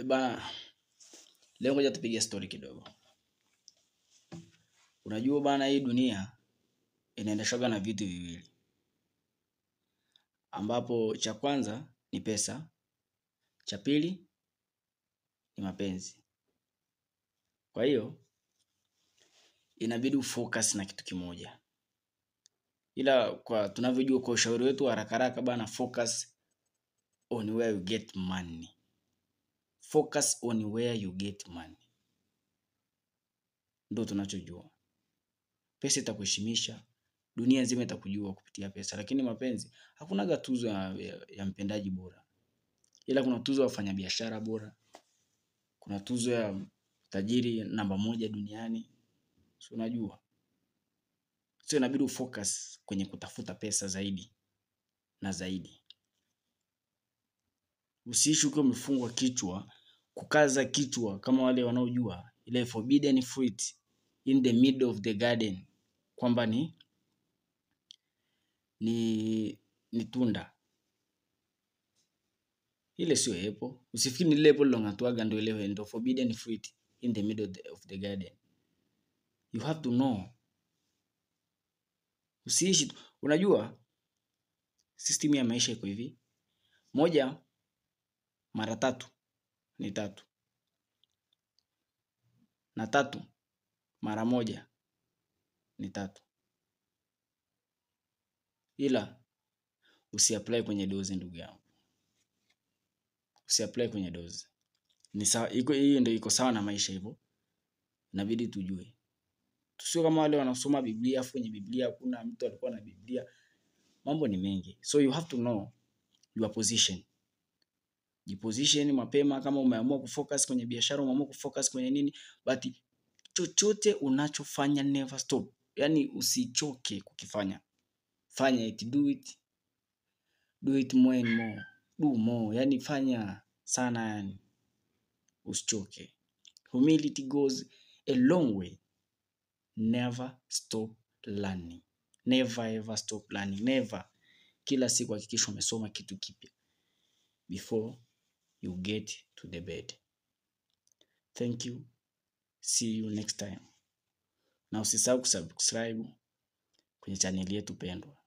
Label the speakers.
Speaker 1: Bana, leo ngoja tupige story kidogo. Unajua bana, hii dunia inaendeshwa na vitu viwili, ambapo cha kwanza ni pesa, cha pili ni mapenzi. Kwa hiyo inabidi ufocus na kitu kimoja. Ila kwa tunavyojua, kwa ushauri wetu haraka haraka bana, focus on where you get money. Focus on where you get money. Ndio tunachojua. Pesa itakuheshimisha, dunia nzima itakujua kupitia pesa, lakini mapenzi hakunaga tuzo ya mpendaji bora. Ila kuna tuzo ya wafanyabiashara bora. Kuna tuzo ya tajiri namba 1 duniani. So unajua. So inabidi ufocus kwenye kutafuta pesa zaidi na zaidi. Usiishi ukiwa umefungwa kichwa, kukaza kichwa kama wale wanaojua ile forbidden fruit in the middle of the garden, kwamba ni tunda. Ile sio apple. Usifikiri ni ile apple longatwaga ndio ile ndio forbidden fruit in the middle of the garden. You have to know. Usiishi. Unajua system ya maisha iko hivi. 1 mara 3 ni 3. Na 3 mara 1 ni 3. Ila usiapply kwenye dozi ndugu yangu. Usiapply kwenye dozi. Ni sawa, hiyo ndio iko sawa na maisha hivyo. Inabidi tujue. Tusio kama wale wanasoma Biblia, afu kwenye Biblia hakuna mtu alikuwa na Biblia. Mambo ni mengi. So you have to know your position. Jiposition mapema kama umeamua kufocus kwenye biashara, umeamua kufocus kwenye nini, but chochote unachofanya never stop. Yaani usichoke kukifanya. Fanya it, do it. Do it more and more. Do more. Yaani fanya sana yani. Usichoke. Humility goes a long way. Never stop learning. Never ever stop learning. Never. Kila siku hakikisha umesoma kitu kipya before you get to the bed. Thank you. See you next time. Na usisahau kusubscribe kwenye channel yetu pendwa.